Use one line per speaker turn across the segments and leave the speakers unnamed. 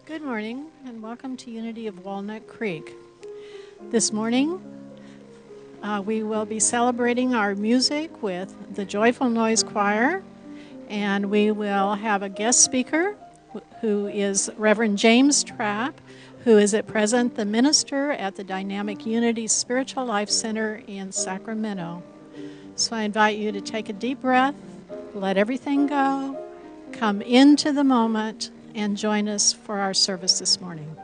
Good morning and welcome to Unity of Walnut Creek. This morning we will be celebrating our music with the Joyful Noise Choir, and we will have a guest speaker who is Reverend James Trapp, who is at present the minister at the Dynamic Unity Spiritual Life Center in Sacramento. So I invite you to take a deep breath, let everything go, come into the moment, and join us for our service this morning.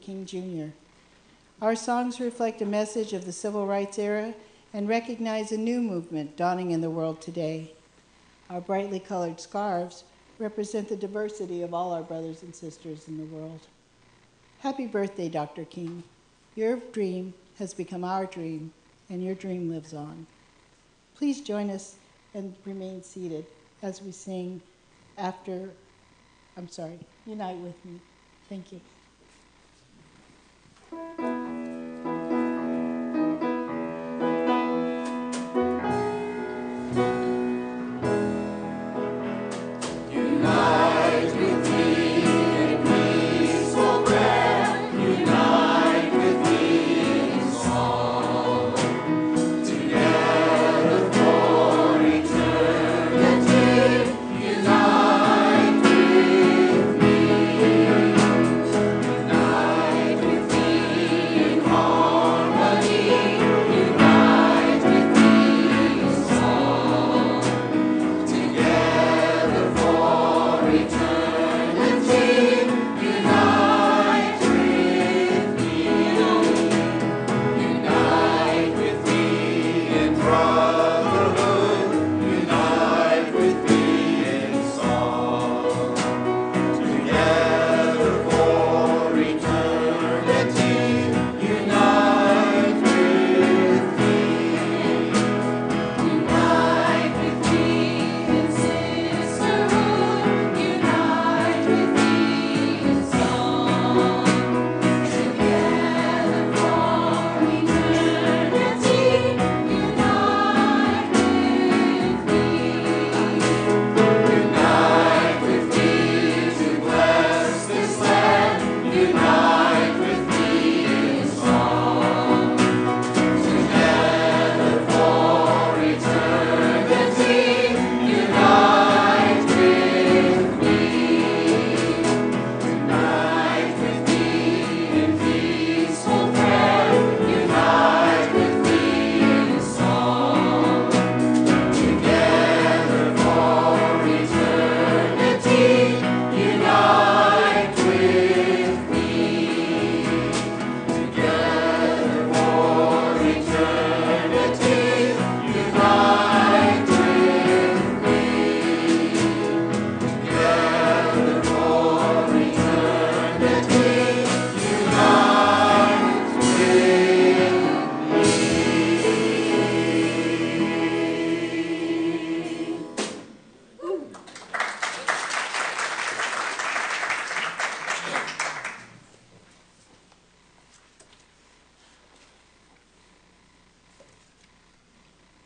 King Jr. Our songs reflect a message of the civil rights era and recognize a new movement dawning in the world today. Our brightly colored scarves represent the diversity of all our brothers and sisters in the world. Happy birthday, Dr. King. Your dream has become our dream, and your dream lives on. Please join us and remain seated as we sing Unite with Me. Thank you.
Unite with me.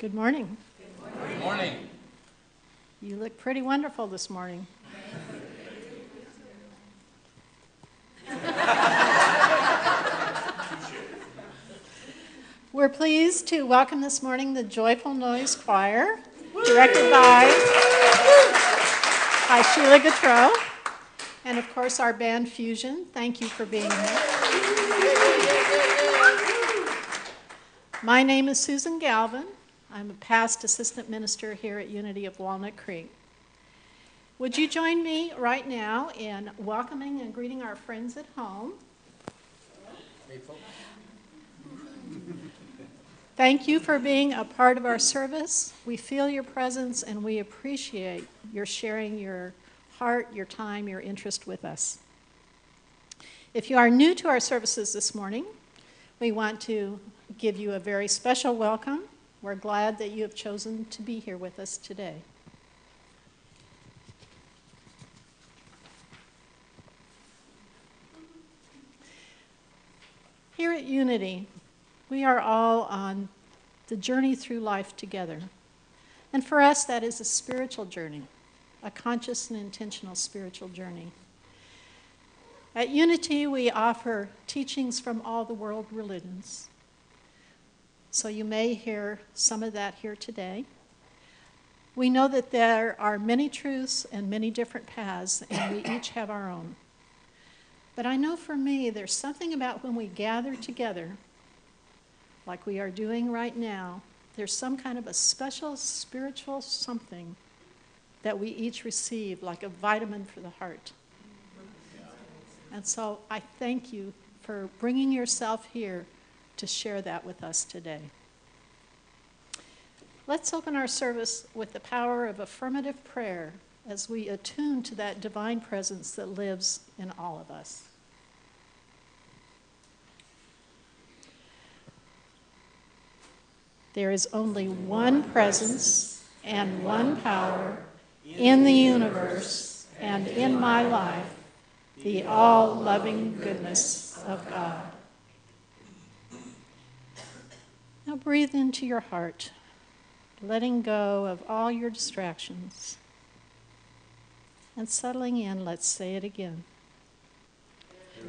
Good morning.
Good morning.
You look pretty wonderful this morning. We're pleased to welcome this morning the Joyful Noise Choir, directed by Sheila Gautreau, and of course our band Fusion. Thank you for being here. My name is Susan Galvin. I'm a past assistant minister here at Unity of Walnut Creek. Would you join me right now in welcoming and greeting our friends at home? Thank you for being a part of our service. We feel your presence and we appreciate your sharing your heart, your time, your interest with us. If you are new to our services this morning, we want to give you a very special welcome. We're glad that you have chosen to be here with us today. Here at Unity, we are all on the journey through life together. And for us, that is a spiritual journey, a conscious and intentional spiritual journey. At Unity, we offer teachings from all the world religions. So you may hear some of that here today. We know that there are many truths and many different paths, and we each have our own. But I know for me, there's something about when we gather together, like we are doing right now, there's some kind of a special spiritual something that we each receive, like a vitamin for the heart. And so I thank you for bringing yourself here to share that with us today. Let's open our service with the power of affirmative prayer as we attune to that divine presence that lives in all of us. There is only one presence and one power in the universe and in my life, the all-loving goodness of God. Now breathe into your heart, letting go of all your distractions. And settling in, let's say it again.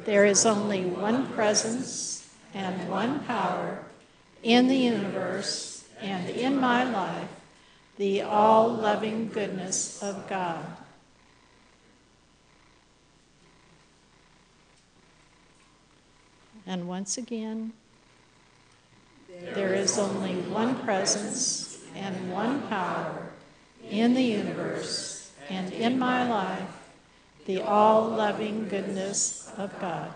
There is only one presence and one power in the universe and in my life, the all-loving goodness of God. And once again, there is only one presence and one power in the universe and in my life, the all-loving goodness of God.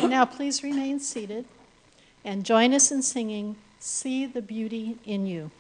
And now please remain seated and join us in singing, "See the Beauty in You."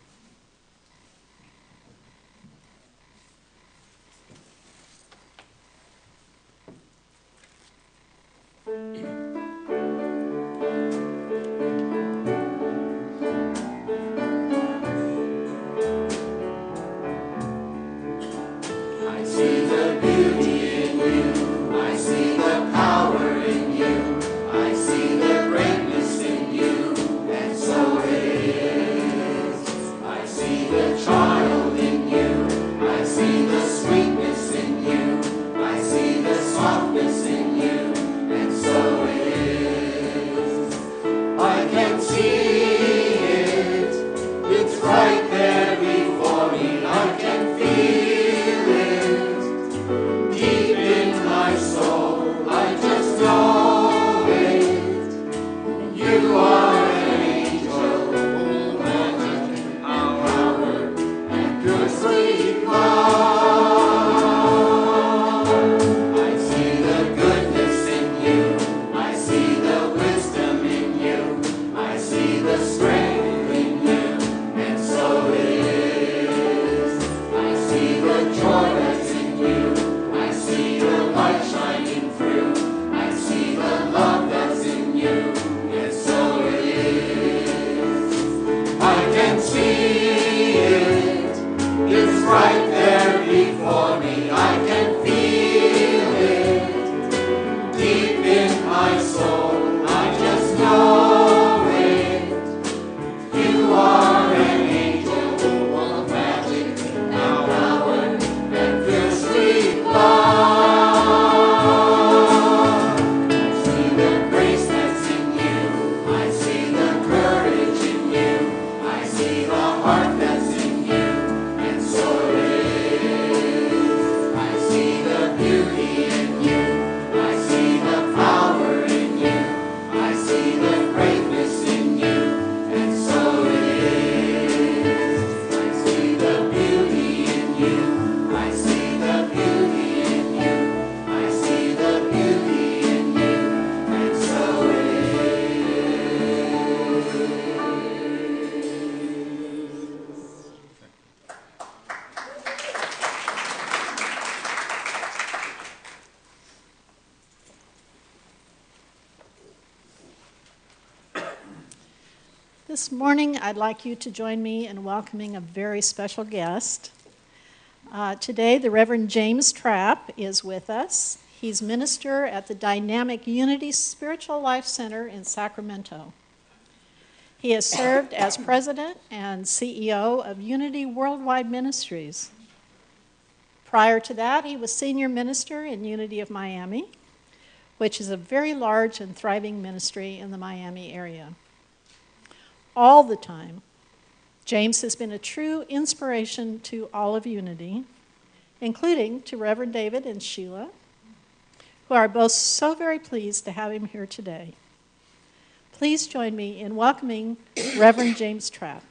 This morning, I'd like you to join me in welcoming a very special guest. Today, the Reverend James Trapp is with us. He's minister at the Dynamic Unity Spiritual Life Center in Sacramento. He has served as president and CEO of Unity Worldwide Ministries. Prior to that, he was senior minister in Unity of Miami, which is a very large and thriving ministry in the Miami area. All the time, James has been a true inspiration to all of Unity, including to Reverend David and Sheila, who are both so very pleased to have him here today. Please join me in welcoming Reverend James Trapp.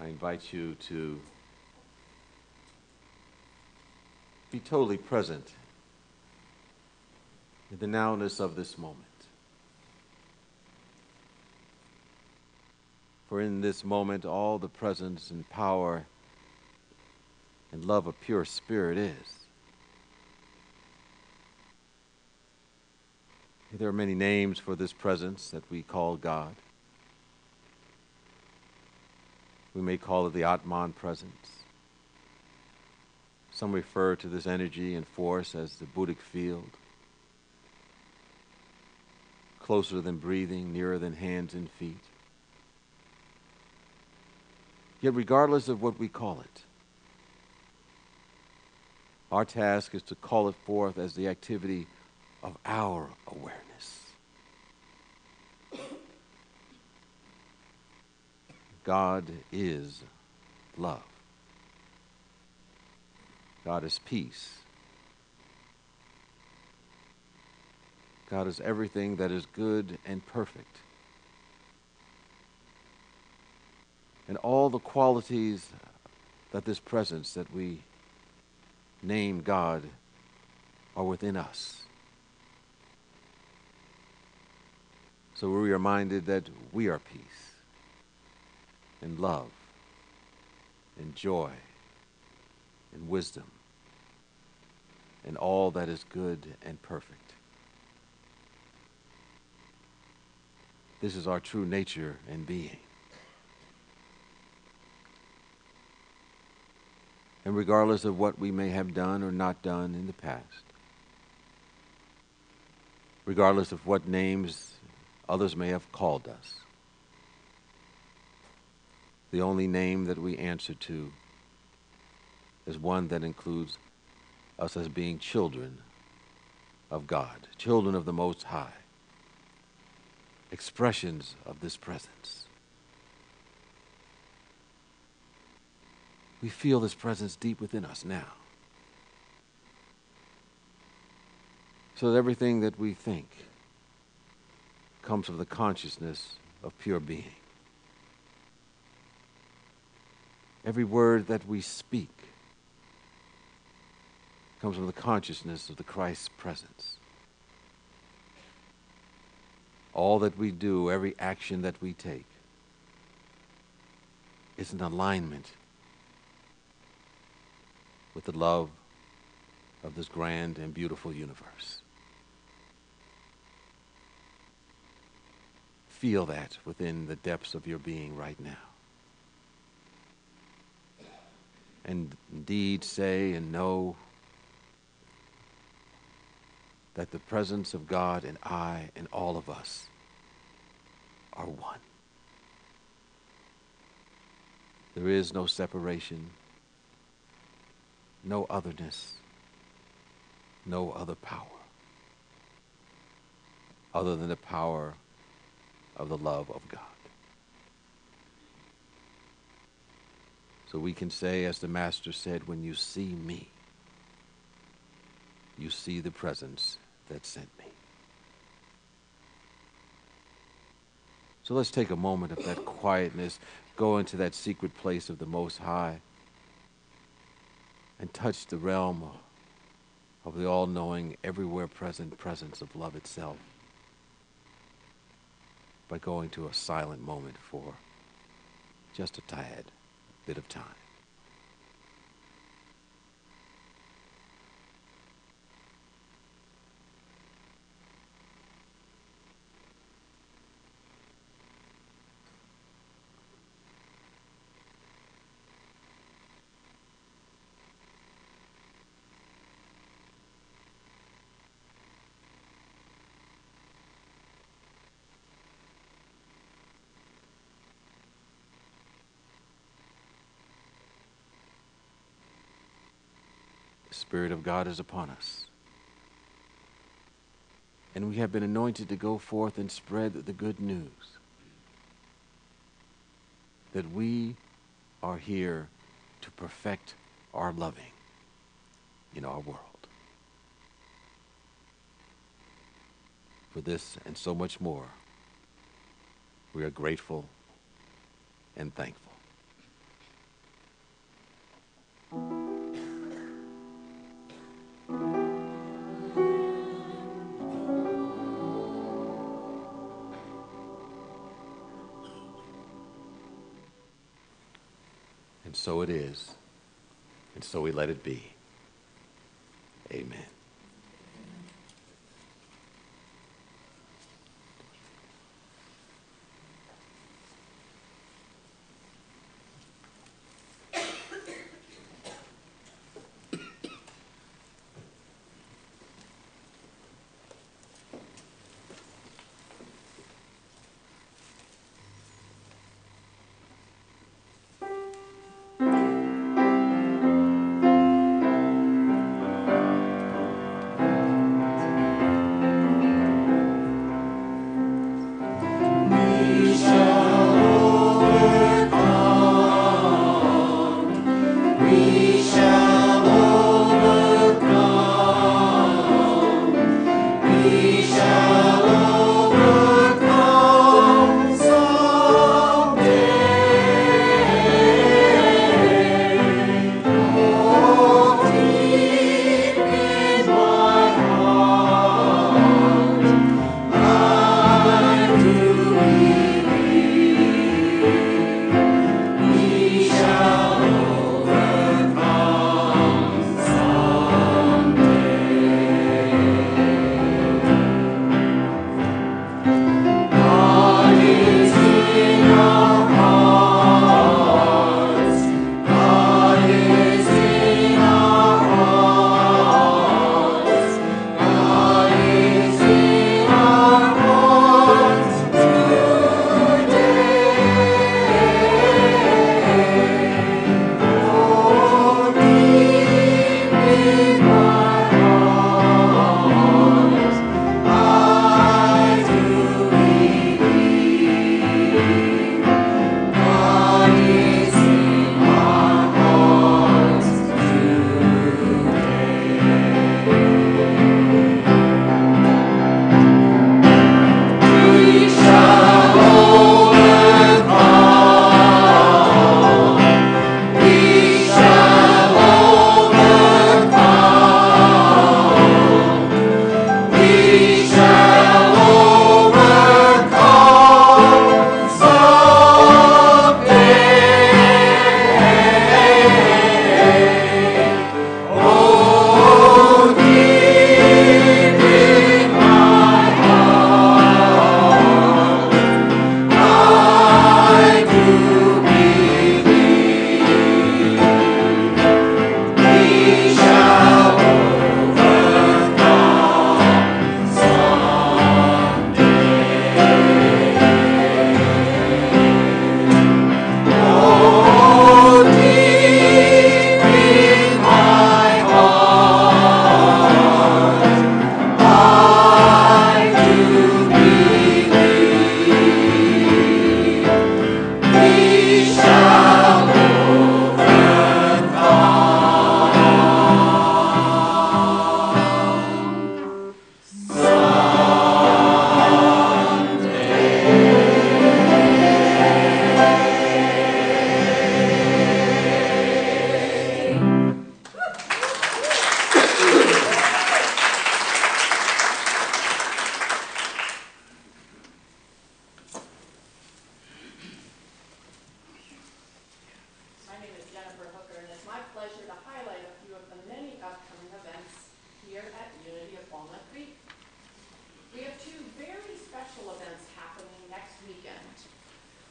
I invite you to be totally present in the nowness of this moment. For in this moment, all the presence and power and love of pure spirit is. There are many names for this presence that we call God. We may call it the Atman presence. Some refer to this energy and force as the Buddhic field. Closer than breathing, nearer than hands and feet. Yet regardless of what we call it, our task is to call it forth as the activity of our awareness. God is love. God is peace. God is everything that is good and perfect. And all the qualities that this presence that we name God are within us. So we're reminded that we are peace and love and joy and wisdom and all that is good and perfect. This is our true nature and being. And regardless of what we may have done or not done in the past, regardless of what names others may have called us, the only name that we answer to is one that includes us as being children of God, children of the Most High, expressions of this presence. We feel this presence deep within us now. So that everything that we think comes from the consciousness of pure being. Every word that we speak comes from the consciousness of the Christ's presence. All that we do, every action that we take, is in alignment with the love of this grand and beautiful universe. feel that within the depths of your being right now. And indeed say and know that the presence of God and I and all of us are one. There is no separation, no otherness, no other power other than the power of the love of God. So we can say, as the Master said, when you see me, you see the presence that sent me. So let's take a moment of that quietness, go into that secret place of the Most High, and touch the realm of the all-knowing, everywhere present presence of love itself by going to a silent moment for just a tad bit of time. The Spirit of God is upon us. And we have been anointed to go forth and spread the good news that we are here to perfect our loving in our world. For this and so much more, we are grateful and thankful. And so it is, and so we let it be. Amen.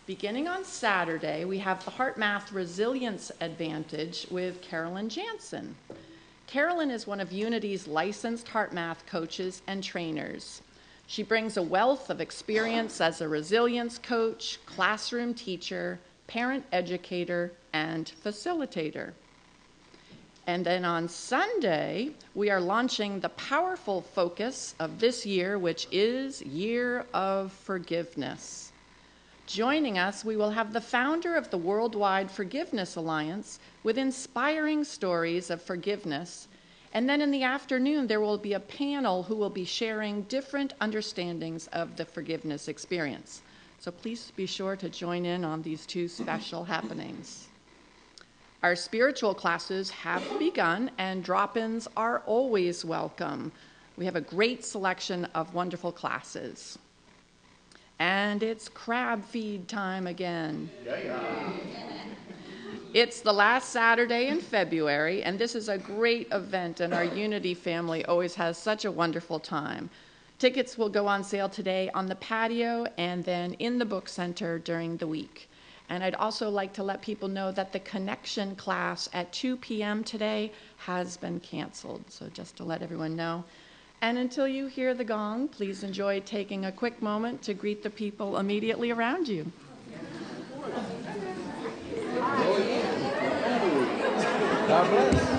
Beginning on Saturday, we have the Heart Math Resilience Advantage with Carolyn Jansen. Carolyn is one of Unity's licensed heart math coaches and trainers. She brings a wealth of experience as a resilience coach, classroom teacher, parent educator, and facilitator. And then on Sunday, we are launching the powerful focus of this year, which is Year of Forgiveness. Joining us, we will have the founder of the Worldwide Forgiveness Alliance with inspiring stories of forgiveness. And then in the afternoon, there will be a panel who will be sharing different understandings of the forgiveness experience. So please be sure to join in on these two special happenings. Our spiritual classes have begun, and drop-ins are always welcome. We have a great selection of wonderful classes. And it's crab feed time again. It's the last Saturday in February, and this is a great event, and our Unity family always has such a wonderful time. Tickets will go on sale today on the patio and then in the book center during the week. And I'd also like to let people know that the connection class at 2 p.m. today has been canceled, so just to let everyone know. And until you hear the gong, please enjoy taking a quick moment to greet the people immediately around you.
God bless.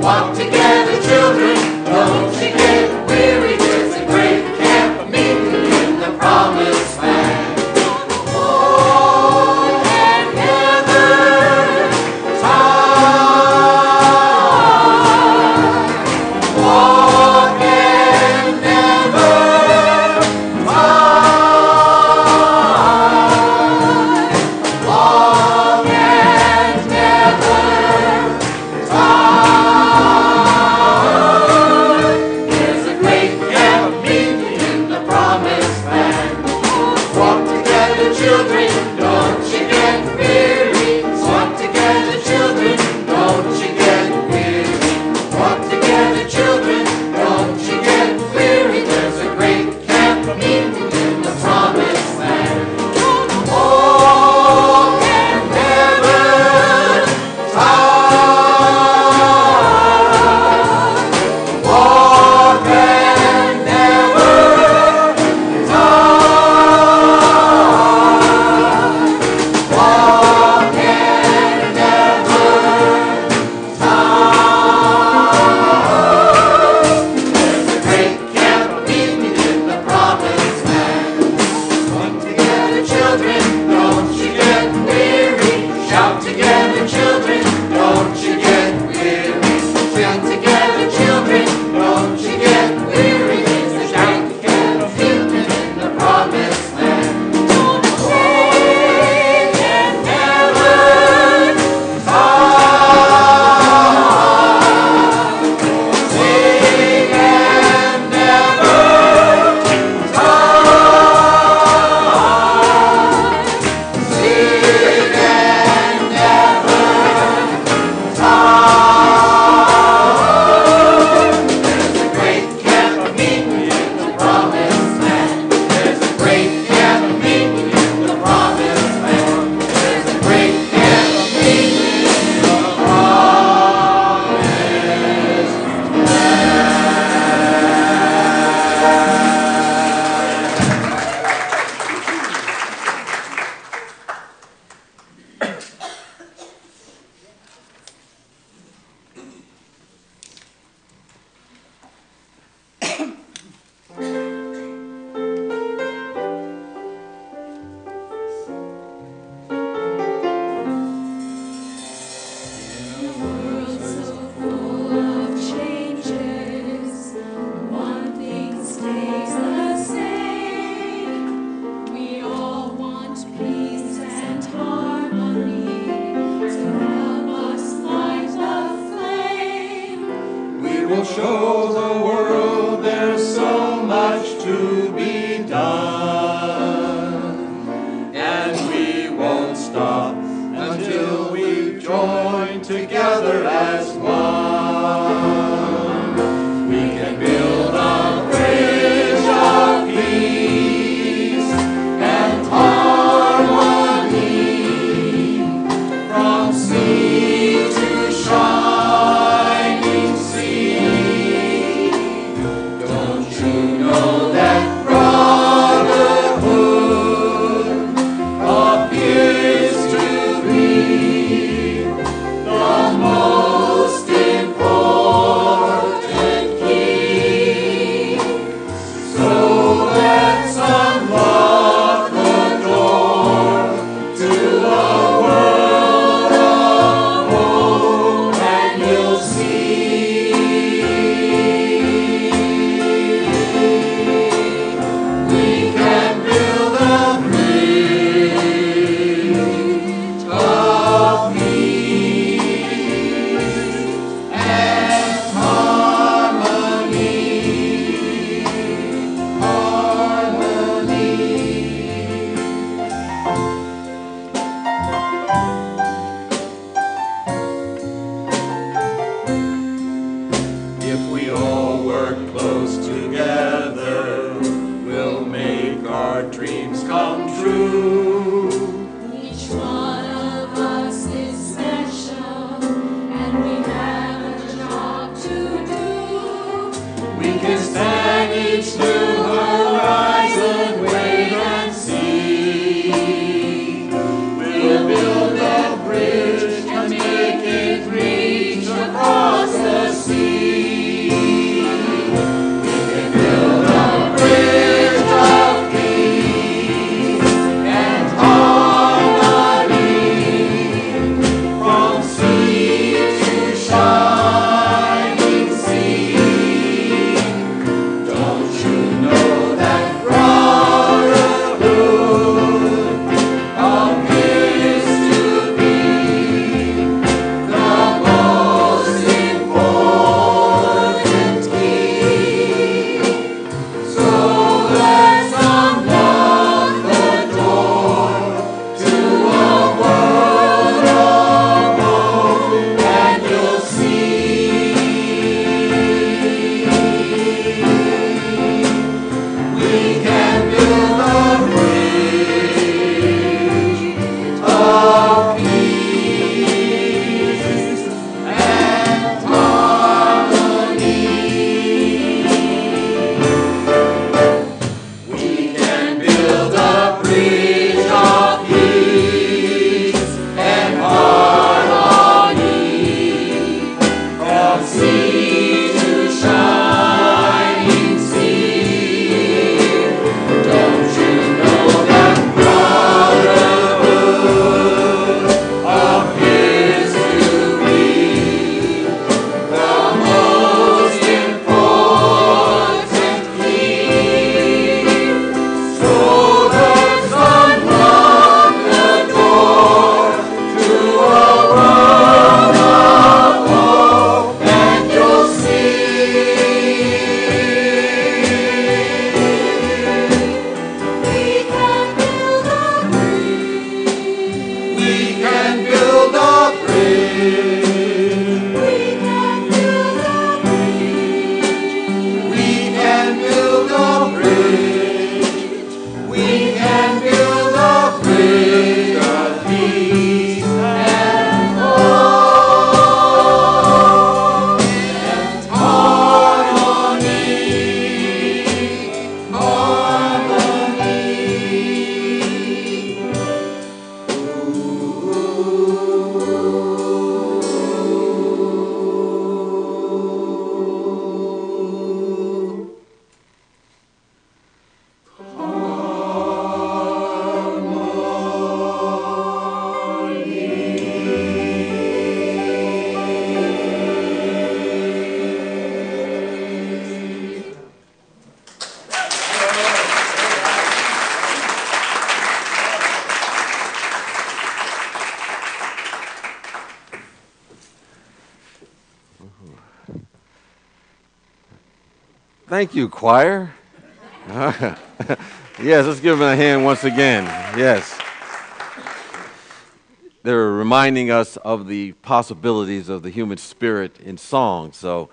Walk together, children, don't you get weary. There's a great camp meeting in the show the world there's so much to be done. And we won't stop until we've joined together as one. We can build a bridge of peace and harmony from sea to shining sea.
Thank you, choir. Yes, let's give them a hand once again. Yes. They're reminding us of the possibilities of the human spirit in song. So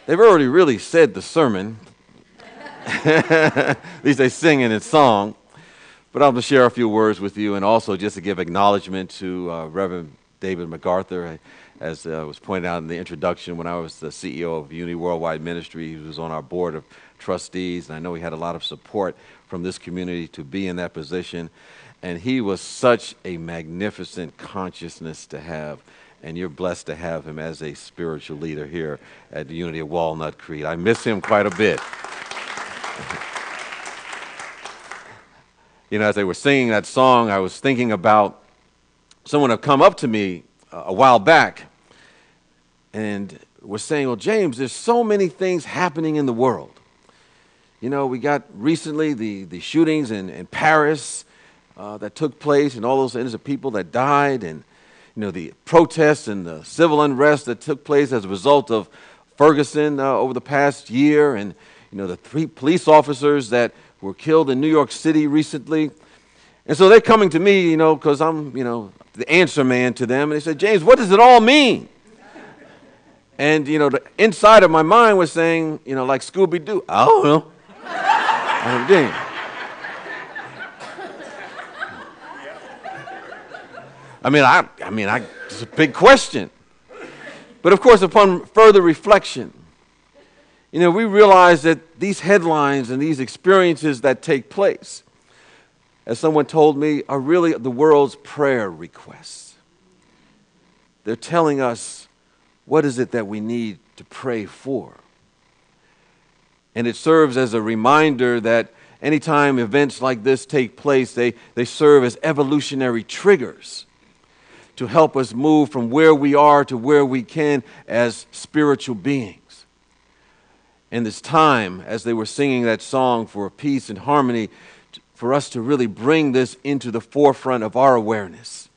they've already really said the sermon. At least they sing it in song. But I'm going to share a few words with you, and also just to give acknowledgement to Reverend David MacArthur. As was pointed out in the introduction, when I was the CEO of Unity Worldwide Ministry, he was on our board of trustees, and I know he had a lot of support from this community to be in that position. And he was such a magnificent consciousness to have, and you're blessed to have him as a spiritual leader here at the Unity of Walnut Creek. I miss him quite a bit. You know, as they were singing that song, I was thinking about someone had come up to me a while back and was saying, well, James, there's so many things happening in the world. You know, we got recently the shootings in Paris that took place, and all those innocent people that died, and, you know, the protests and the civil unrest that took place as a result of Ferguson over the past year, and, you know, the 3 police officers that were killed in New York City recently. And so they're coming to me, you know, because I'm, you know, the answer man to them. And they said, James, what does it all mean? And, you know, the inside of my mind was saying, you know, like Scooby-Doo, I don't know. I mean, it's a big question. But of course, upon further reflection, you know, we realize that these headlines and these experiences that take place, as someone told me, are really the world's prayer requests. They're telling us what is it that we need to pray for. And it serves as a reminder that anytime events like this take place, they serve as evolutionary triggers to help us move from where we are to where we can as spiritual beings. And this time, as they were singing that song for peace and harmony, for us to really bring this into the forefront of our awareness,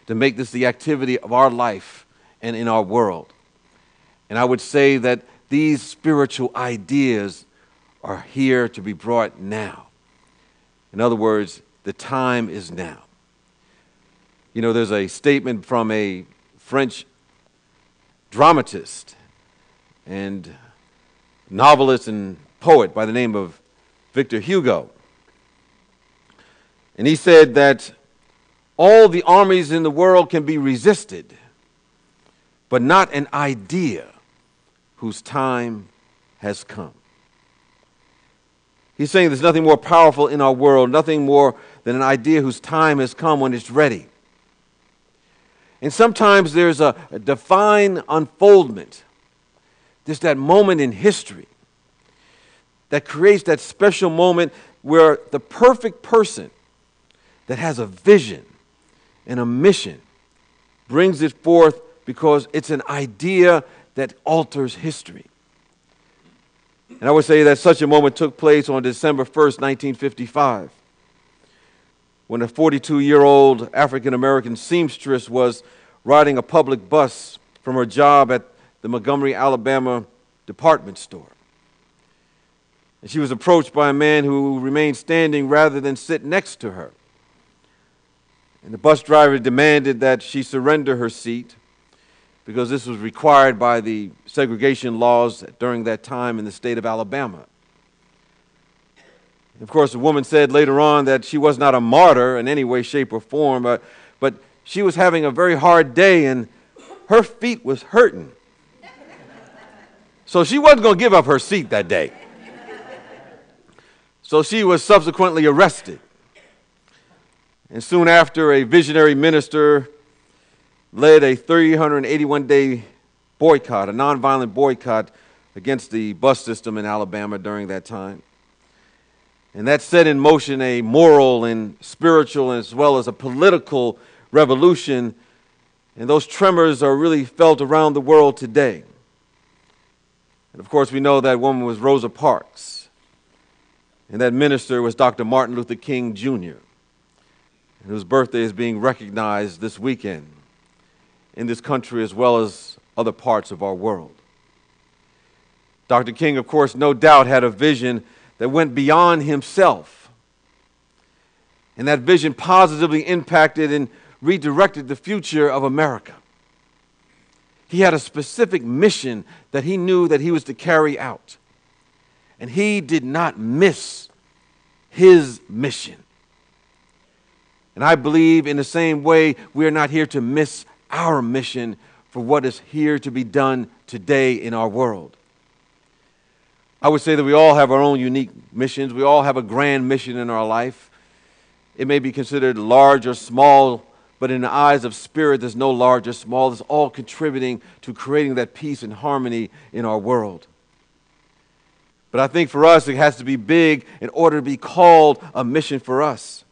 to make this the activity of our life and in our world. And I would say that these spiritual ideas are here to be brought now. In other words, the time is now. You know, there's a statement from a French dramatist and novelist and poet by the name of Victor Hugo. And he said that all the armies in the world can be resisted, but not an idea whose time has come. He's saying there's nothing more powerful in our world, nothing more than an idea whose time has come when it's ready. And sometimes there's a divine unfoldment, just that moment in history that creates that special moment where the perfect person that has a vision and a mission brings it forth because it's an idea that alters history. And I would say that such a moment took place on December 1st, 1955, when a 42-year-old African-American seamstress was riding a public bus from her job at the Montgomery, Alabama department store. And she was approached by a man who remained standing rather than sit next to her. And the bus driver demanded that she surrender her seat because this was required by the segregation laws during that time in the state of Alabama. Of course, the woman said later on that she was not a martyr in any way, shape, or form, but she was having a very hard day and her feet was hurting. So she wasn't going to give up her seat that day. So she was subsequently arrested. And soon after, a visionary minister led a 381-day boycott, a nonviolent boycott against the bus system in Alabama during that time. And that set in motion a moral and spiritual as well as a political revolution. And those tremors are really felt around the world today. And of course, we know that woman was Rosa Parks. And that minister was Dr. Martin Luther King Jr., whose birthday is being recognized this weekend in this country as well as other parts of our world. Dr. King, of course, no doubt had a vision that went beyond himself. And that vision positively impacted and redirected the future of America. He had a specific mission that he knew that he was to carry out. And he did not miss his mission. And I believe in the same way we are not here to miss our mission for what is here to be done today in our world. I would say that we all have our own unique missions. We all have a grand mission in our life. It may be considered large or small, but in the eyes of spirit, there's no large or small. It's all contributing to creating that peace and harmony in our world. But I think for us, it has to be big in order to be called a mission for us.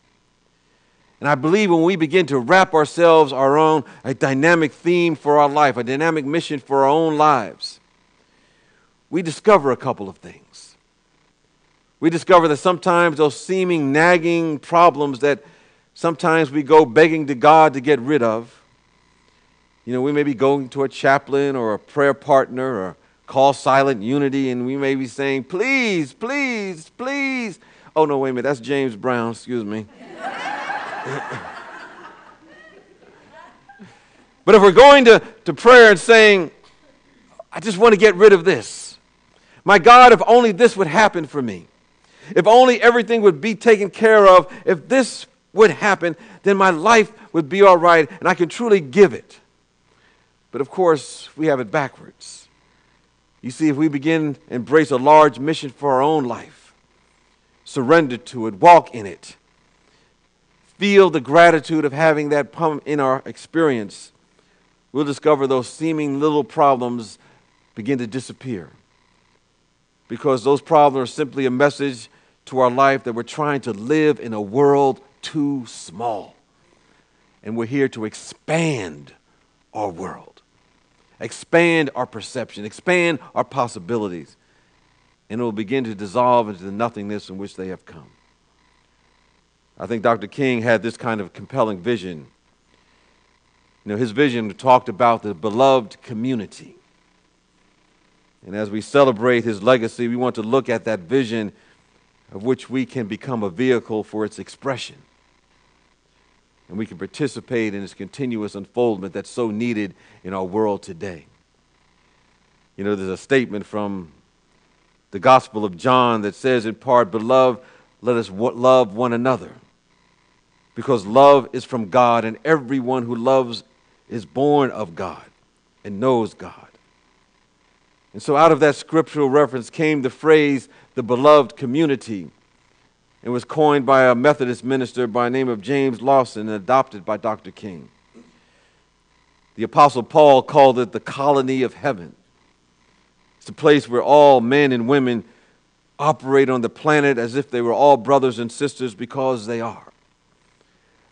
And I believe when we begin to wrap ourselves around a dynamic theme for our life, a dynamic mission for our own lives, we discover a couple of things. We discover that sometimes those seeming nagging problems that sometimes we go begging to God to get rid of, we may be going to a chaplain or a prayer partner or call Silent Unity, and we may be saying, please, please, please. Oh, no, wait a minute, that's James Brown, excuse me. But if we're going to prayer and saying, I just want to get rid of this. My God, if only this would happen for me. If only everything would be taken care of. If this would happen, then my life would be all right and I can truly give it. But of course, we have it backwards. You see, if we begin to embrace a large mission for our own life, surrender to it, walk in it, feel the gratitude of having that in our experience, we'll discover those seeming little problems begin to disappear. Because those problems are simply a message to our life that we're trying to live in a world too small. And we're here to expand our world, expand our perception, expand our possibilities. And it will begin to dissolve into the nothingness in which they have come. I think Dr. King had this kind of compelling vision. His vision talked about the beloved community. And as we celebrate his legacy, we want to look at that vision of which we can become a vehicle for its expression. And we can participate in its continuous unfoldment that's so needed in our world today. There's a statement from the Gospel of John that says in part, Beloved, let us love one another. Because love is from God, and everyone who loves is born of God and knows God. And so out of that scriptural reference came the phrase, the beloved community. It was coined by a Methodist minister by the name of James Lawson and adopted by Dr. King. The Apostle Paul called it the colony of heaven. It's a place where all men and women operate on the planet as if they were all brothers and sisters because they are.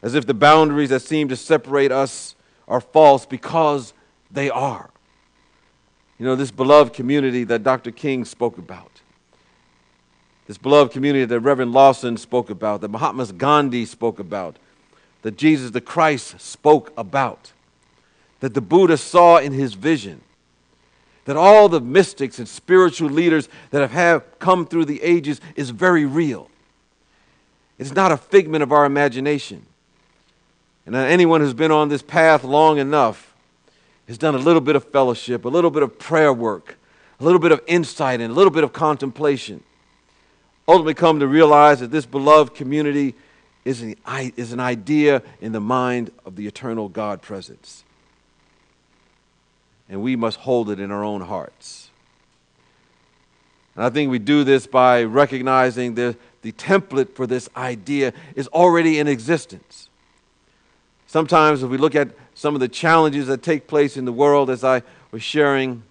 As if the boundaries that seem to separate us are false because they are. This beloved community that Dr. King spoke about, this beloved community that Reverend Lawson spoke about, that Mahatma Gandhi spoke about, that Jesus the Christ spoke about, that the Buddha saw in his vision, that all the mystics and spiritual leaders that have come through the ages is very real. It's not a figment of our imagination. And anyone who's been on this path long enough has done a little bit of fellowship, a little bit of prayer work, a little bit of insight, and a little bit of contemplation. Ultimately come to realize that this beloved community is an idea in the mind of the eternal God presence. And we must hold it in our own hearts. And I think we do this by recognizing the template for this idea is already in existence. Sometimes if we look at some of the challenges that take place in the world, as I was sharing,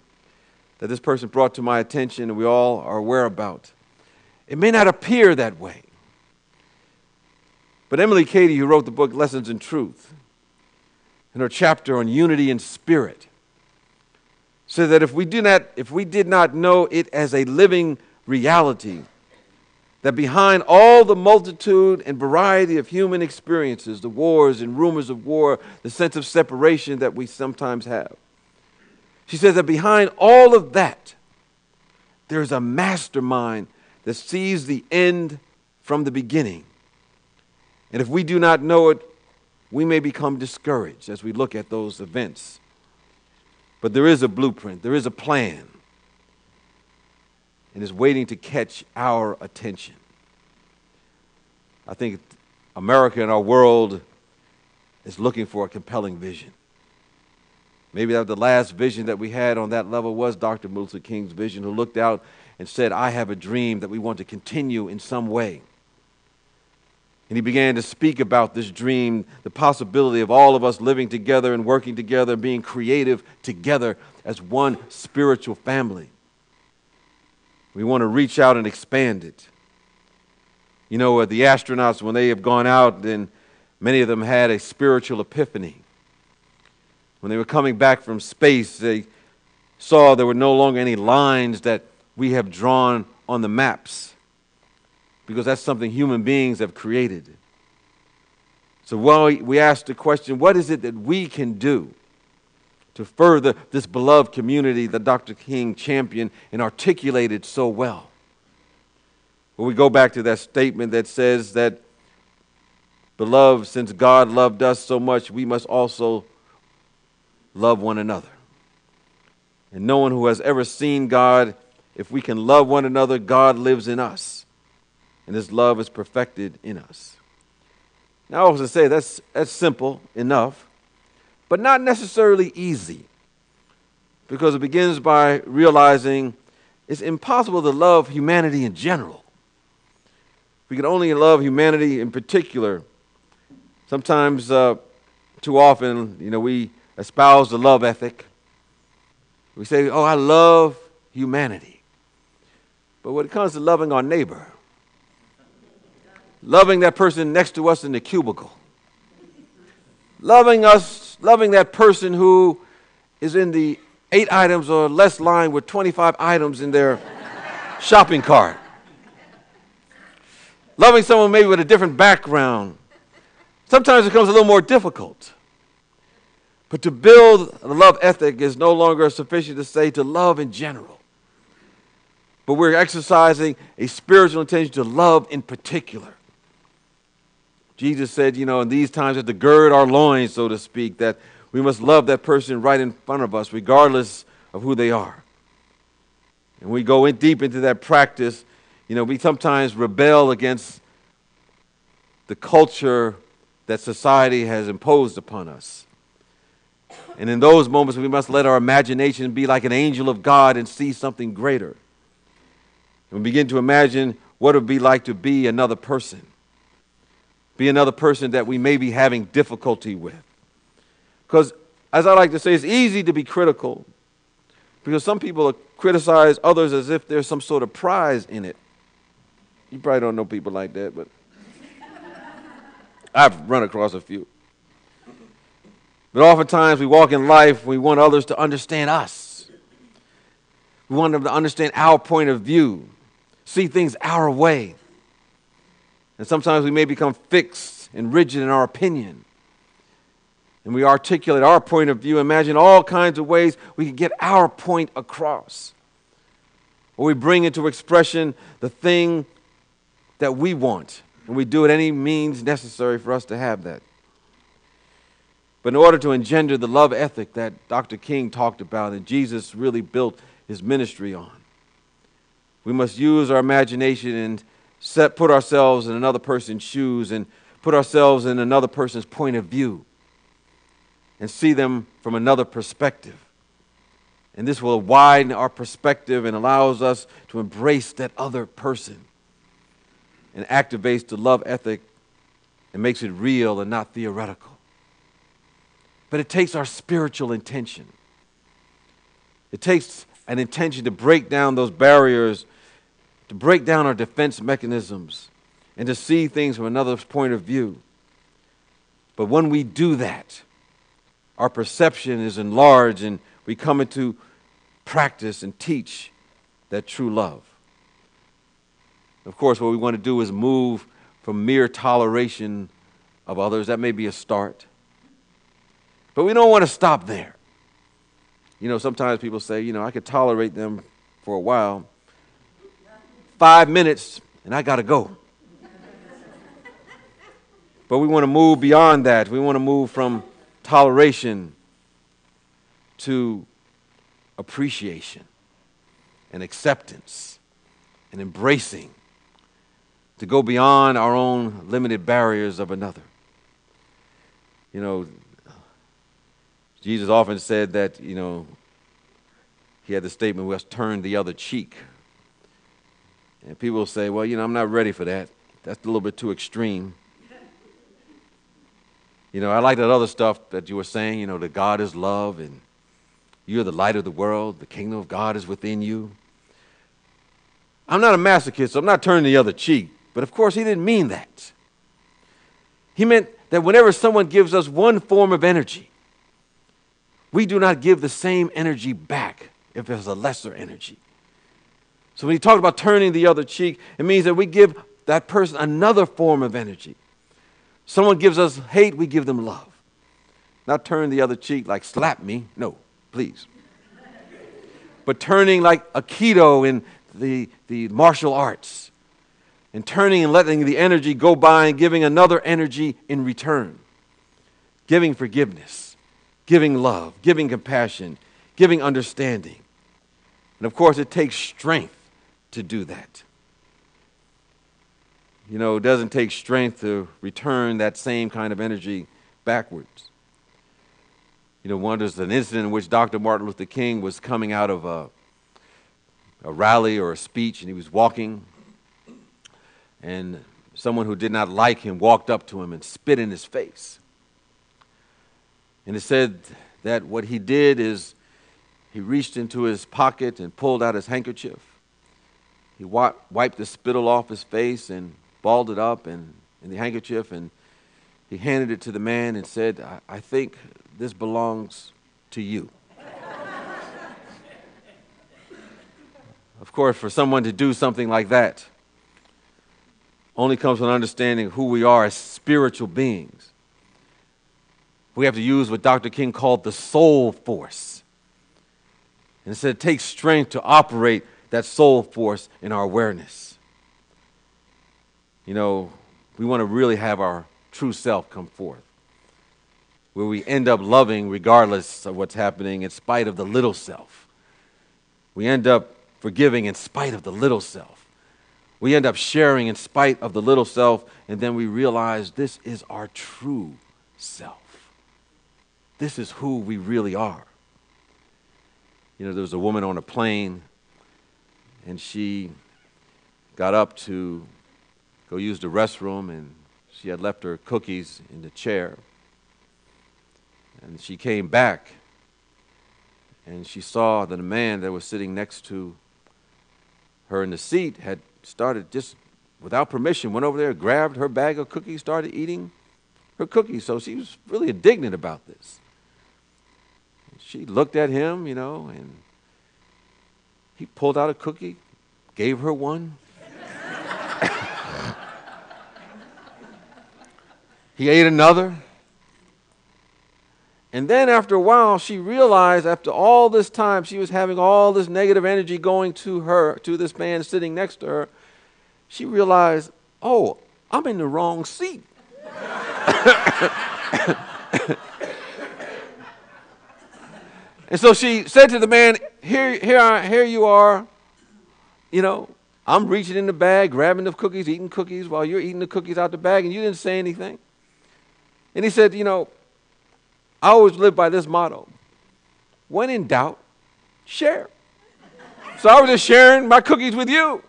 that this person brought to my attention and we all are aware about, it may not appear that way. But Emily Cady, who wrote the book Lessons in Truth, in her chapter on unity in spirit, said that if we did not know it as a living reality, that behind all the multitude and variety of human experiences, the wars and rumors of war, the sense of separation that we sometimes have, she says that behind all of that, there's a mastermind that sees the end from the beginning. And if we do not know it, we may become discouraged as we look at those events. But there is a blueprint, there is a plan, and it's waiting to catch our attention. I think America and our world is looking for a compelling vision. Maybe that the last vision that we had on that level was Dr. Martin Luther King's vision, who looked out and said, I have a dream that we want to continue in some way. And he began to speak about this dream, the possibility of all of us living together and working together and being creative together as one spiritual family. We want to reach out and expand it. You know, the astronauts, when they have gone out, then many of them had a spiritual epiphany. When they were coming back from space, they saw there were no longer any lines that we have drawn on the maps, because that's something human beings have created. So we asked the question, what is it that we can do to further this beloved community that Dr. King championed and articulated so well? Well, we go back to that statement that says that, beloved, since God loved us so much, we must also love one another. And no one who has ever seen God, if we can love one another, God lives in us, and His love is perfected in us. Now, I also say that's simple enough, but not necessarily easy, because it begins by realizing it's impossible to love humanity in general. We can only love humanity in particular. Sometimes, too often, we espouse the love ethic. We say, oh, I love humanity. But when it comes to loving our neighbor, loving that person next to us in the cubicle, loving that person who is in the 8 items or less line with 25 items in their shopping cart, loving someone maybe with a different background, sometimes it becomes a little more difficult. But to build a love ethic is no longer sufficient to say to love in general. But we're exercising a spiritual intention to love in particular. Jesus said, in these times we have to gird our loins, so to speak, that we must love that person right in front of us, regardless of who they are. And we go in deep into that practice. We sometimes rebel against the culture that society has imposed upon us. And in those moments, we must let our imagination be like an angel of God and see something greater. And we begin to imagine what it would be like to be another person. Be another person that we may be having difficulty with. Because, as I like to say, it's easy to be critical, because some people criticize others as if there's some sort of prize in it. You probably don't know people like that, but I've run across a few. But oftentimes we walk in life, we want others to understand us. We want them to understand our point of view, see things our way. And sometimes we may become fixed and rigid in our opinion. And we articulate our point of view, imagine all kinds of ways we can get our point across. Or we bring into expression the thing that we want, and we do it any means necessary for us to have that. But in order to engender the love ethic that Dr. King talked about and Jesus really built his ministry on, we must use our imagination and put ourselves in another person's shoes and put ourselves in another person's point of view and see them from another perspective. And this will widen our perspective and allows us to embrace that other person and activates the love ethic and makes it real and not theoretical. But it takes our spiritual intention. It takes an intention to break down those barriers, to break down our defense mechanisms, and to see things from another point of view. But when we do that, our perception is enlarged and we come into practice and teach that true love. Of course, what we want to do is move from mere toleration of others. That may be a start. But we don't want to stop there. Sometimes people say, I could tolerate them for a while, 5 minutes and I got to go. But we want to move beyond that. We want to move from toleration to appreciation and acceptance and embracing, to go beyond our own limited barriers of another. You know, Jesus often said that, he had the statement, we must turn the other cheek. And people will say, well, I'm not ready for that. That's a little bit too extreme. I like that other stuff that you were saying, that God is love and you're the light of the world. The kingdom of God is within you. I'm not a masochist, so I'm not turning the other cheek. But of course, he didn't mean that. He meant that whenever someone gives us one form of energy, we do not give the same energy back if it's a lesser energy. So when he talked about turning the other cheek, it means that we give that person another form of energy. Someone gives us hate, we give them love. Not turn the other cheek like slap me. No, please. But turning like Aikido in the martial arts. And turning and letting the energy go by and giving another energy in return. Giving forgiveness. Giving love. Giving compassion. Giving understanding. And of course, it takes strength to do that. It doesn't take strength to return that same kind of energy backwards. There's an incident in which Dr. Martin Luther King was coming out of a rally or a speech, and he was walking, and someone who did not like him walked up to him and spit in his face. And it said that what he did is he reached into his pocket and pulled out his handkerchief. He wiped the spittle off his face and balled it up in the handkerchief, and he handed it to the man and said, I think this belongs to you. Of course, for someone to do something like that only comes from understanding who we are as spiritual beings. We have to use what Dr. King called the soul force. And it said it takes strength to operate that soul force in our awareness. We want to really have our true self come forth, where we end up loving regardless of what's happening in spite of the little self. We end up forgiving in spite of the little self. We end up sharing in spite of the little self, and then we realize this is our true self. This is who we really are. There was a woman on a plane, and she got up to go use the restroom, and she had left her cookies in the chair. And she came back, and she saw that a man that was sitting next to her in the seat had started, just without permission, went over there, grabbed her bag of cookies, started eating her cookies. So she was really indignant about this. She looked at him, and he pulled out a cookie, gave her one. He ate another. And then after a while, she realized after all this time, she was having all this negative energy going to her, to this man sitting next to her. She realized, oh, I'm in the wrong seat. And so she said to the man, here you are. I'm reaching in the bag, grabbing the cookies, eating cookies while you're eating the cookies out the bag, and you didn't say anything. And he said, I always live by this motto. When in doubt, share. So I was just sharing my cookies with you.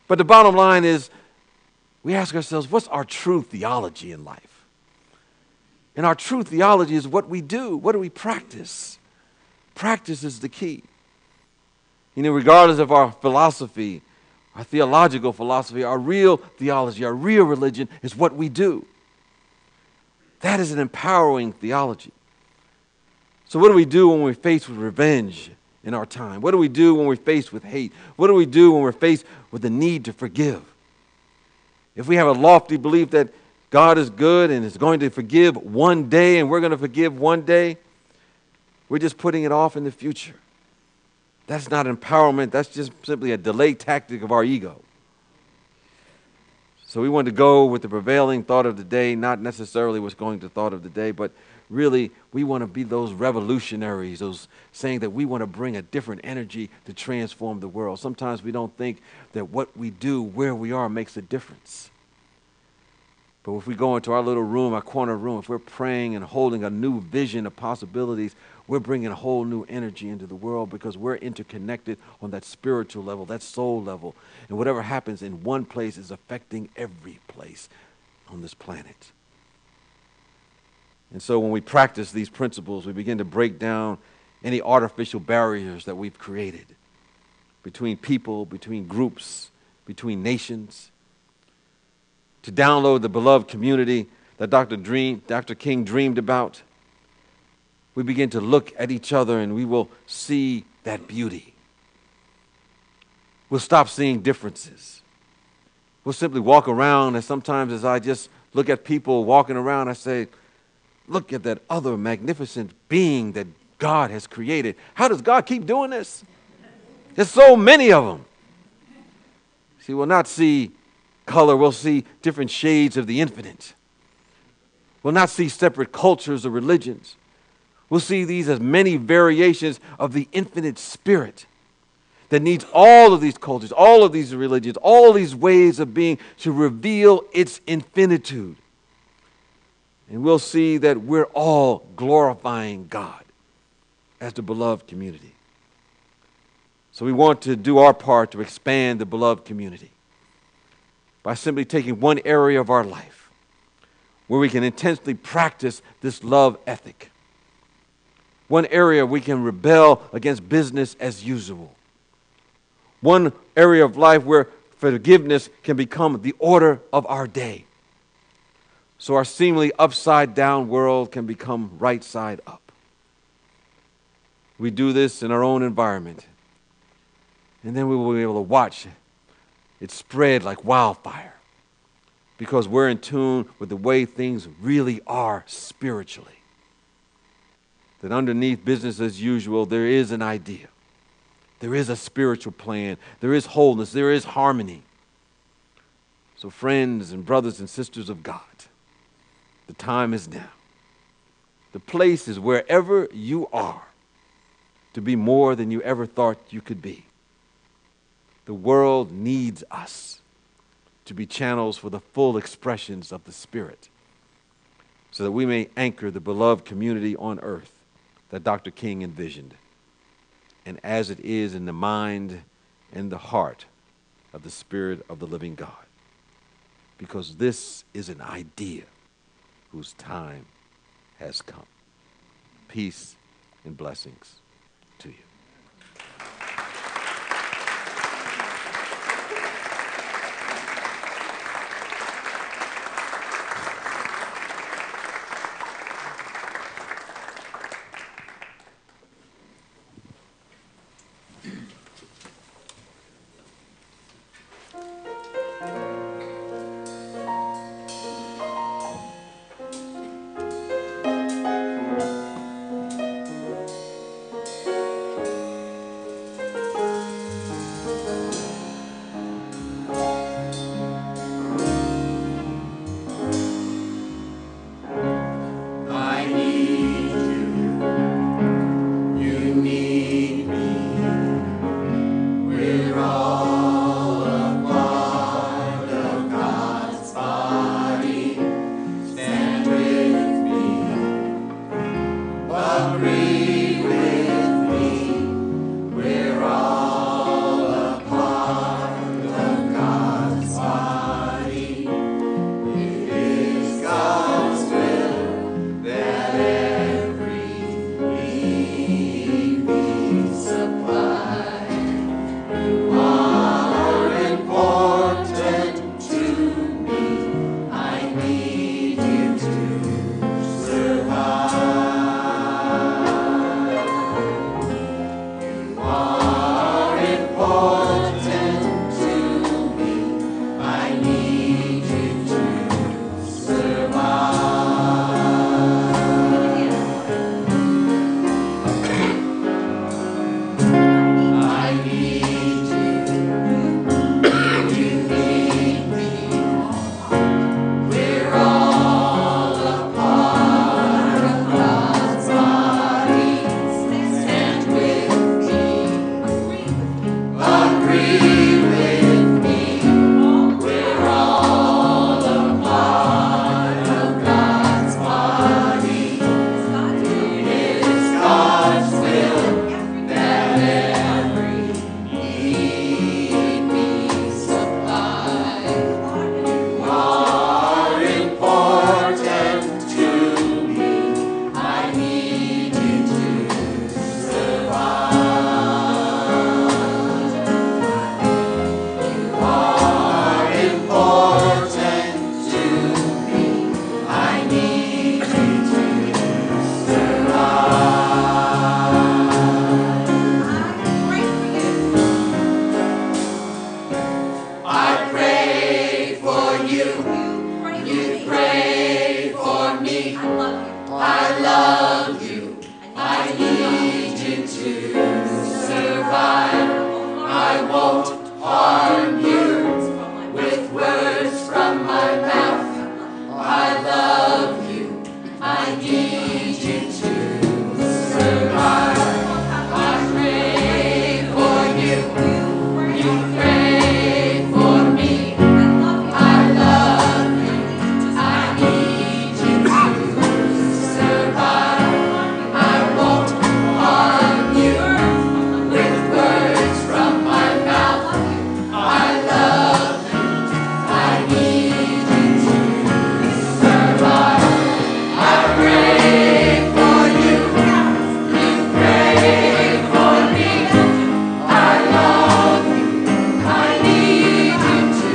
But the bottom line is, we ask ourselves, what's our true theology in life? And our true theology is what we do. What do we practice? Practice is the key. Regardless of our philosophy, our theological philosophy, our real theology, our real religion is what we do. That is an empowering theology. So what do we do when we're faced with revenge in our time? What do we do when we're faced with hate? What do we do when we're faced with the need to forgive? If we have a lofty belief that God is good and is going to forgive one day and we're going to forgive one day, we're just putting it off in the future. That's not empowerment. That's just simply a delay tactic of our ego. So we want to go with the prevailing thought of the day, not necessarily what's going to thought of the day, but really we want to be those revolutionaries, those saying that we want to bring a different energy to transform the world. Sometimes we don't think that what we do, where we are, makes a difference. But if we go into our little room, our corner room, if we're praying and holding a new vision of possibilities, we're bringing a whole new energy into the world because we're interconnected on that spiritual level, that soul level. And whatever happens in one place is affecting every place on this planet. And so when we practice these principles, we begin to break down any artificial barriers that we've created between people, between groups, between nations. To download the beloved community that Dr. King dreamed about, we begin to look at each other and we will see that beauty. We'll stop seeing differences. We'll simply walk around, and sometimes as I just look at people walking around, I say, look at that other magnificent being that God has created. How does God keep doing this? There's so many of them. See, we'll not see color, we'll see different shades of the infinite. We'll not see separate cultures or religions. We'll see these as many variations of the infinite spirit that needs all of these cultures, all of these religions, all of these ways of being to reveal its infinitude. And we'll see that we're all glorifying God as the beloved community. So we want to do our part to expand the beloved community by simply taking one area of our life where we can intensely practice this love ethic. One area we can rebel against business as usual. One area of life where forgiveness can become the order of our day. So our seemingly upside down world can become right side up. We do this in our own environment. And then we will be able to watch it spread like wildfire because we're in tune with the way things really are spiritually. That underneath business as usual, there is an idea. There is a spiritual plan. There is wholeness. There is harmony. So friends and brothers and sisters of God, the time is now. The place is wherever you are to be more than you ever thought you could be. The world needs us to be channels for the full expressions of the Spirit so that we may anchor the beloved community on earth that Dr. King envisioned, and as it is in the mind and the heart of the Spirit of the living God. Because this is an idea whose time has come. Peace and blessings to you.
I love you. I need you to survive. I won't harm you with words from my mouth. I love you. I need you to survive. I pray for you. You pray for me. I love you. I need you to survive. I won't harm you with words from my mouth. I love you. I need you to survive. I pray for you. You pray for me. I love you. I need you to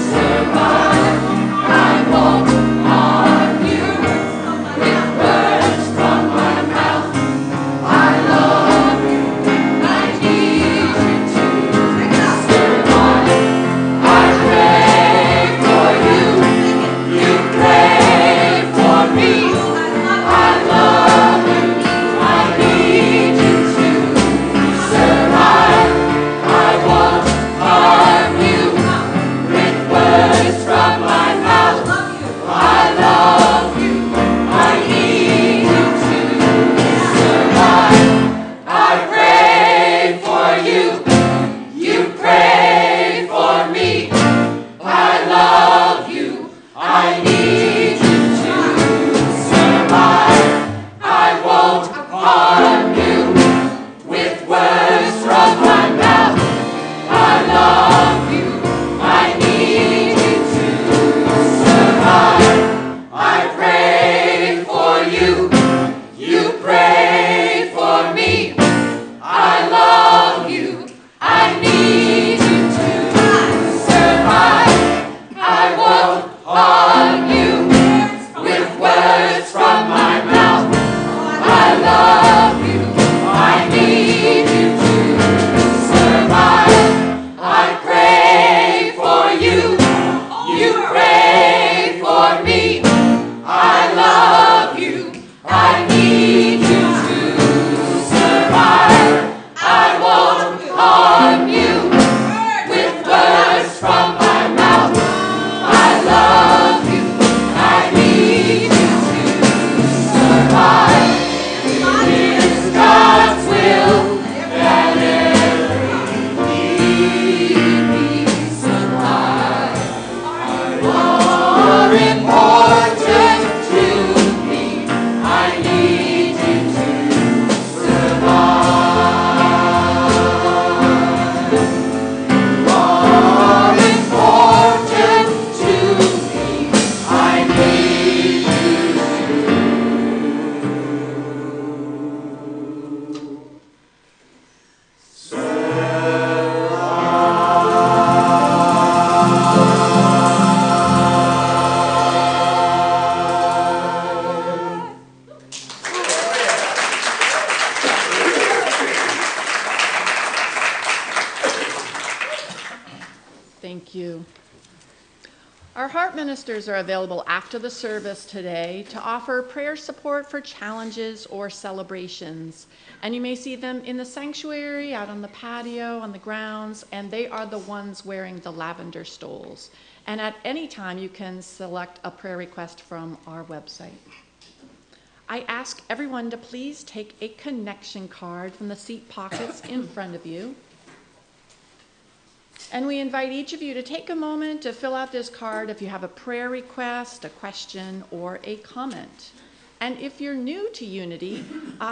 survive. I won't harm you with words from my mouth. I love you. I need you to survive. I pray for you. You pray for me. I love you. I need you to survive. I won't harm you with words from my mouth. I love you. I need you to survive. I pray for you. You pray for me. I love you. I need you to survive. I won't harm you with words from my mouth. I love you. I need you to survive. I pray for you. You pray for me. I love you. I need you to survive. I won't harm you with words from my mouth. I love you. I need you to survive. I pray for you. You pray for me. I love you. I need you to survive. I won't harm you with words from my mouth. I love you. I need you to survive. It is God's will that every need be supplied. More important to me, I need you to survive. More important to me, I need you
Thank you. Our heart ministers are available after the service today to offer prayer support for challenges or celebrations. And you may see them in the sanctuary, out on the patio, on the grounds, and they are the ones wearing the lavender stoles. And at any time, you can select a prayer request from our website. I ask everyone to please take a connection card from the seat pockets in front of you. And we invite each of you to take a moment to fill out this card if you have a prayer request, a question, or a comment. And if you're new to Unity,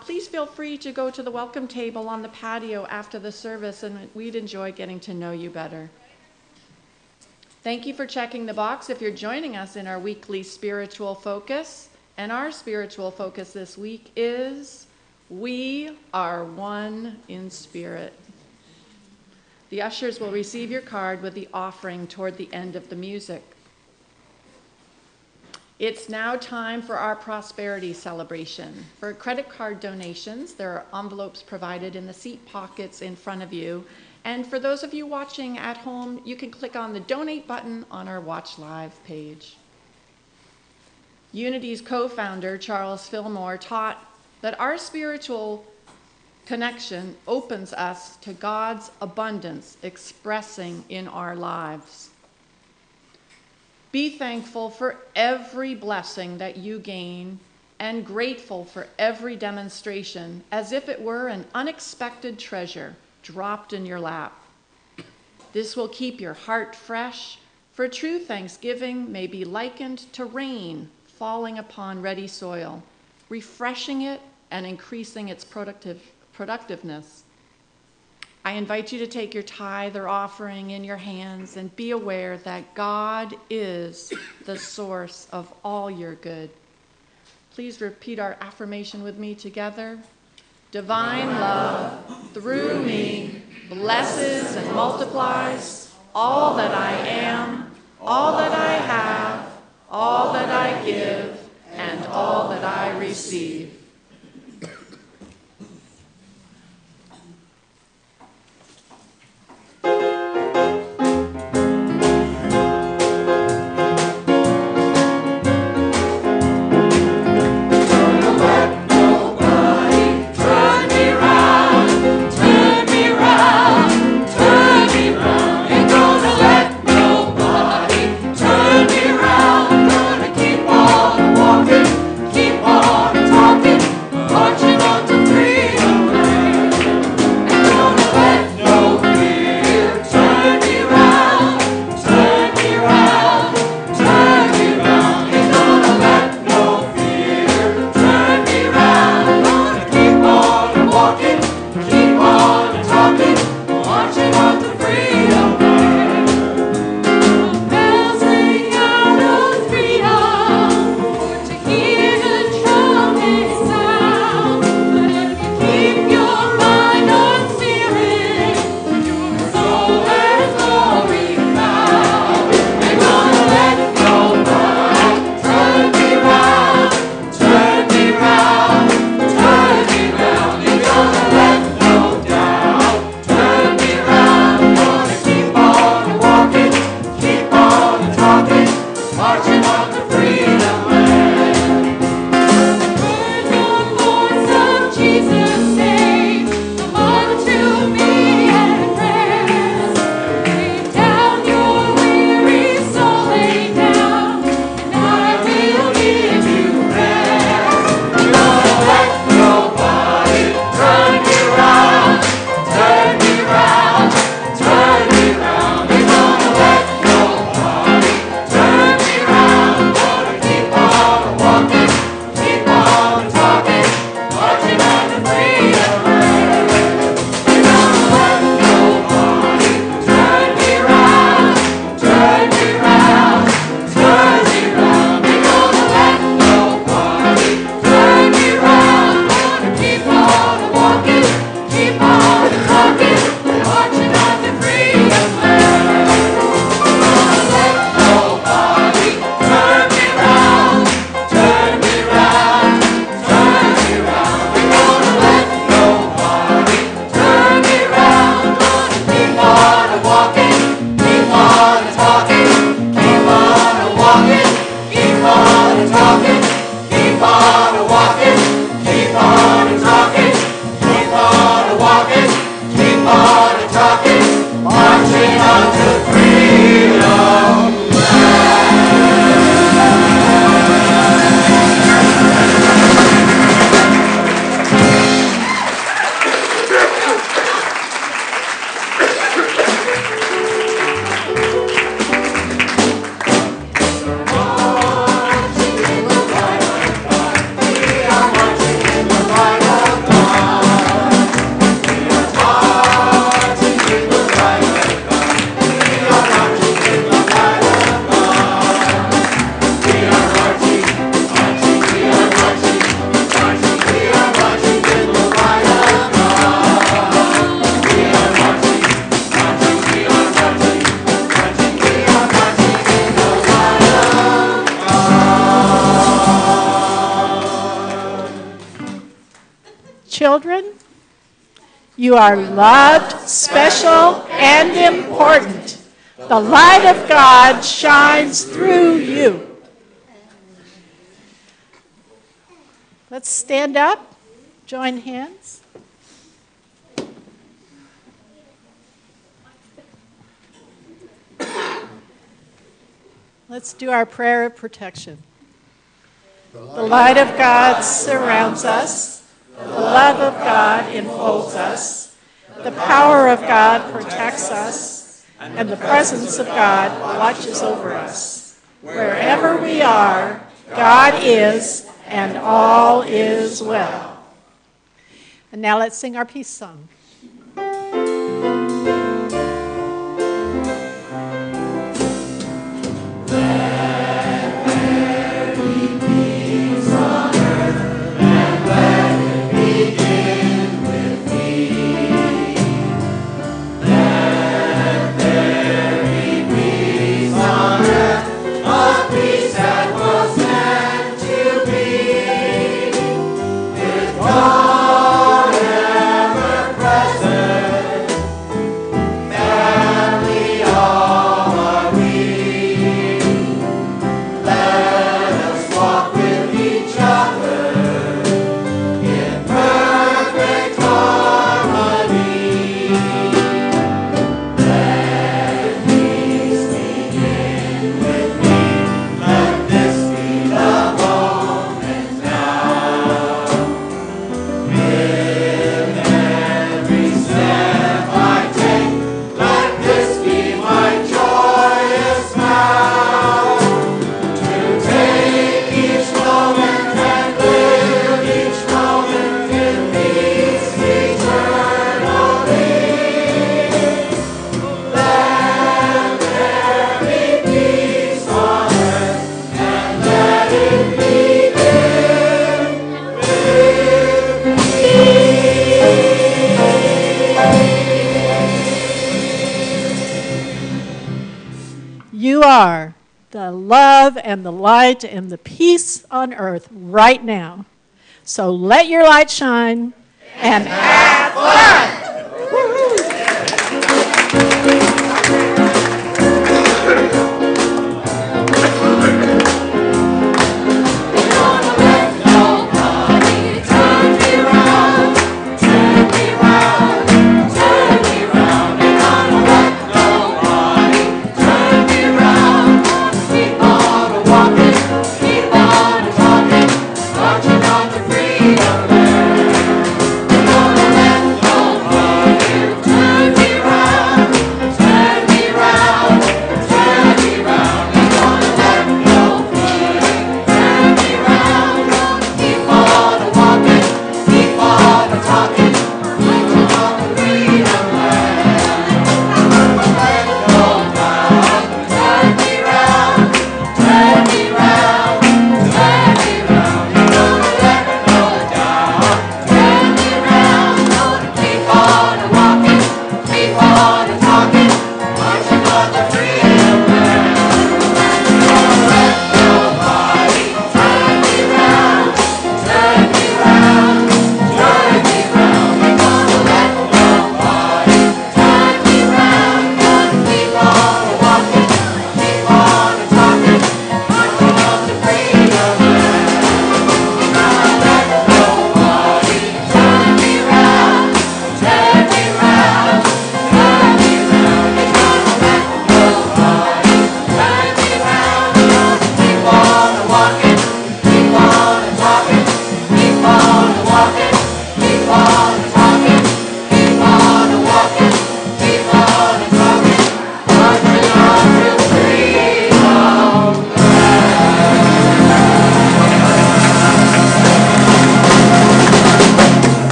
please feel free to go to the welcome table on the patio after the service, and we'd enjoy getting to know you better. Thank you for checking the box if you're joining us in our weekly spiritual focus. And our spiritual focus this week is We Are One in Spirit. The ushers will receive your card with the offering toward the end of the music. It's now time for our prosperity celebration. For credit card donations, there are envelopes provided in the seat pockets in front of you. And for those of you watching at home, you can click on the donate button on our Watch Live page. Unity's co-founder, Charles Fillmore, taught that our spiritual connection opens us to God's abundance expressing in our lives. Be thankful for every blessing that you gain and grateful for every demonstration as if it were an unexpected treasure dropped in your lap. This will keep your heart fresh, for true thanksgiving may be likened to rain falling upon ready soil, refreshing it and increasing its productiveness. I invite you to take your tithe or offering in your hands and be aware that God is the source of all your good. Please repeat our affirmation with me together. Divine love, through me, blesses and multiplies all that I am, all that I have, all that I give, and all that I receive.
Children, you are loved, special, and important. The light of God shines through you. Let's stand up, join hands. Let's do our prayer of protection. The light of God surrounds us. The love of God enfolds us. The power of God protects us. And the presence of God watches over us. Wherever we are, God is, and all is well. And now let's sing our peace song. You are the love and the light and the peace on earth right now. So let your light shine and have fun.